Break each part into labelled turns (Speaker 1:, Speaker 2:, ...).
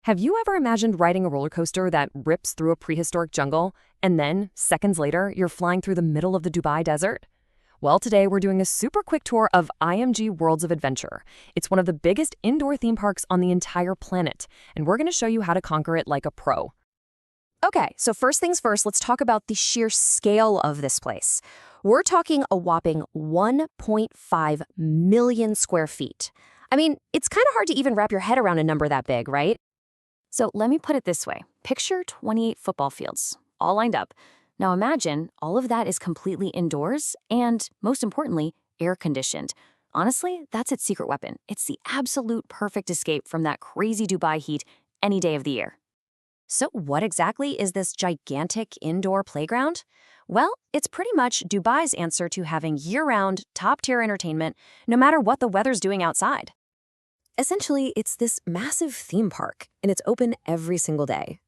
Speaker 1: Have you ever imagined riding a roller coaster that rips through a prehistoric jungle, and then, seconds later, you're flying through the middle of the Dubai desert? Well, today we're doing a super quick tour of IMG Worlds of Adventure. It's one of the biggest indoor theme parks on the entire planet, and we're going to show you how to conquer it like a pro.
Speaker 2: Okay, so first things first, let's talk about the sheer scale of this place. We're talking a whopping 1.5 million square feet. I mean, it's kind of hard to even wrap your head around a number that big, right? So let me put it this way. Picture 28 football fields, all lined up. Now imagine all of that is completely indoors and, most importantly, air-conditioned. Honestly, that's its secret weapon. It's the absolute perfect escape from that crazy Dubai heat any day of the year. So what exactly is this gigantic indoor playground? Well, it's pretty much Dubai's answer to having year-round, top-tier entertainment, no matter what the weather's doing outside. Essentially, it's this massive theme park, and it's open every single day.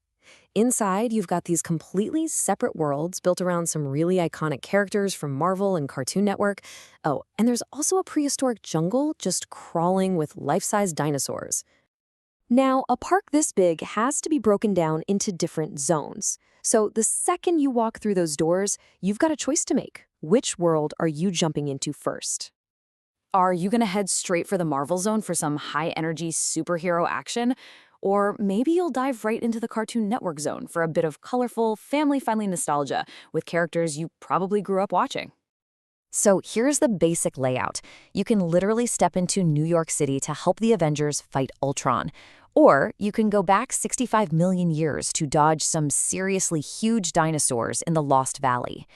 Speaker 2: Inside, you've got these completely separate worlds built around some really iconic characters from Marvel and Cartoon Network. Oh, and there's also a prehistoric jungle just crawling with life-size dinosaurs. Now, a park this big has to be broken down into different zones. So the second you walk through those doors, you've got a choice to make. Which world are you jumping into first? Are you going to head straight for the Marvel Zone for some high-energy superhero action? Or maybe you'll dive right into the Cartoon Network Zone for a bit of colorful, family-friendly nostalgia with characters you probably grew up watching. So here's the basic layout. You can literally step into New York City to help the Avengers fight Ultron. Or you can go back 65 million years to dodge some seriously huge dinosaurs in the Lost Valley.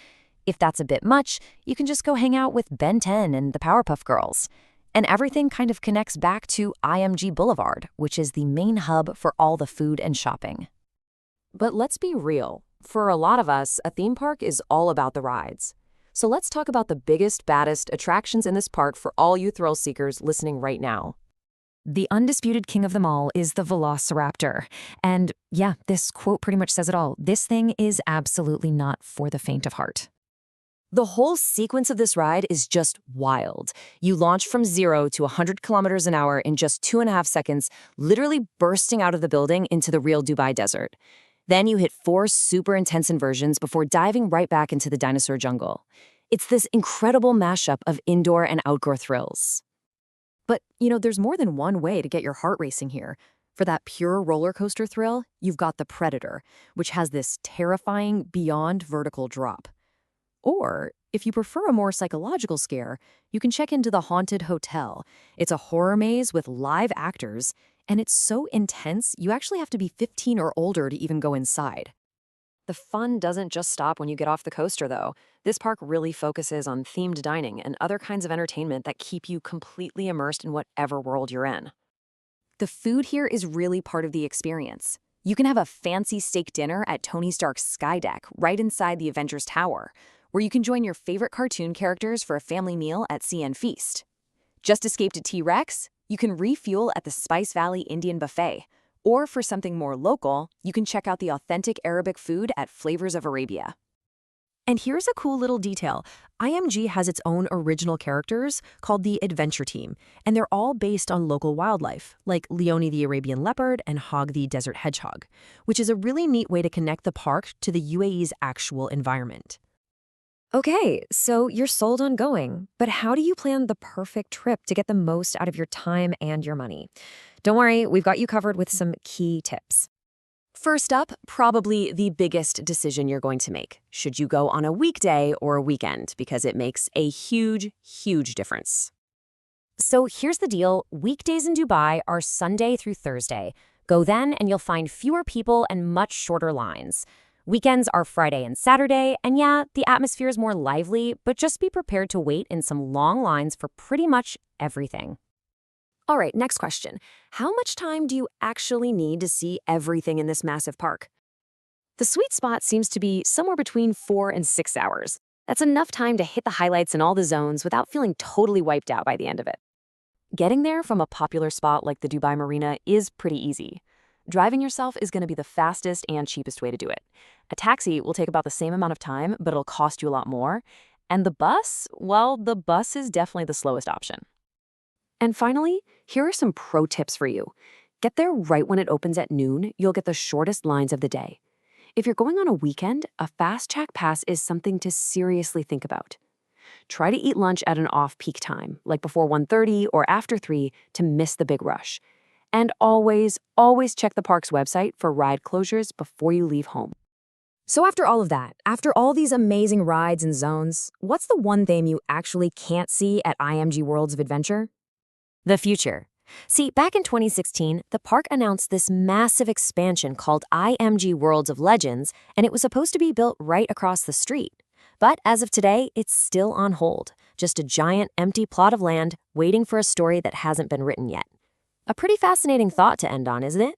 Speaker 2: If that's a bit much, you can just go hang out with Ben 10 and the Powerpuff Girls. And everything kind of connects back to IMG Boulevard, which is the main hub for all the food and shopping. But let's be real. For a lot of us, a theme park is all about the rides. So let's talk about the biggest, baddest attractions in this park for all you thrill seekers listening right now. The undisputed king of them all is the Velociraptor. And yeah, this quote pretty much says it all. This thing is absolutely not for the faint of heart. The whole sequence of this ride is just wild. You launch from 0 to 100 kilometers an hour in just 2.5 seconds, literally bursting out of the building into the real Dubai desert. Then you hit 4 super intense inversions before diving right back into the dinosaur jungle. It's this incredible mashup of indoor and outdoor thrills. But, there's more than one way to get your heart racing here. For that pure roller coaster thrill, you've got the Predator, which has this terrifying beyond vertical drop. Or, if you prefer a more psychological scare, you can check into the Haunted Hotel. It's a horror maze with live actors, and it's so intense you actually have to be 15 or older to even go inside. The fun doesn't just stop when you get off the coaster, though. This park really focuses on themed dining and other kinds of entertainment that keep you completely immersed in whatever world you're in. The food here is really part of the experience. You can have a fancy steak dinner at Tony Stark's Sky Deck right inside the Avengers Tower, where you can join your favorite cartoon characters for a family meal at CN Feast. Just escaped a T-Rex? You can refuel at the Spice Valley Indian Buffet. Or for something more local, you can check out the authentic Arabic food at Flavors of Arabia. And here's a cool little detail. IMG has its own original characters called the Adventure Team, and they're all based on local wildlife, like Leone the Arabian leopard and Hog the desert hedgehog, which is a really neat way to connect the park to the UAE's actual environment. Okay, so you're sold on going, but how do you plan the perfect trip to get the most out of your time and your money? Don't worry, we've got you covered with some key tips. First up, probably the biggest decision you're going to make. Should you go on a weekday or a weekend? Because it makes a huge, huge difference. So here's the deal. Weekdays in Dubai are Sunday through Thursday. Go then and you'll find fewer people and much shorter lines. Weekends are Friday and Saturday, and yeah, the atmosphere is more lively, but just be prepared to wait in some long lines for pretty much everything. All right, next question. How much time do you actually need to see everything in this massive park? The sweet spot seems to be somewhere between 4 and 6 hours. That's enough time to hit the highlights in all the zones without feeling totally wiped out by the end of it. Getting there from a popular spot like the Dubai Marina is pretty easy. Driving yourself is going to be the fastest and cheapest way to do it. A taxi will take about the same amount of time, but it'll cost you a lot more. And the bus, well, the bus is definitely the slowest option. And finally, here are some pro tips for you. Get there right when it opens at noon, you'll get the shortest lines of the day. If you're going on a weekend, a fast track pass is something to seriously think about. Try to eat lunch at an off-peak time, like before 1:30 or after 3, to miss the big rush. And always, always check the park's website for ride closures before you leave home. So after all of that, after all these amazing rides and zones, what's the one thing you actually can't see at IMG Worlds of Adventure? The future. See, back in 2016, the park announced this massive expansion called IMG Worlds of Legends, and it was supposed to be built right across the street. But as of today, it's still on hold, just a giant empty plot of land waiting for a story that hasn't been written yet. A pretty fascinating thought to end on, isn't it?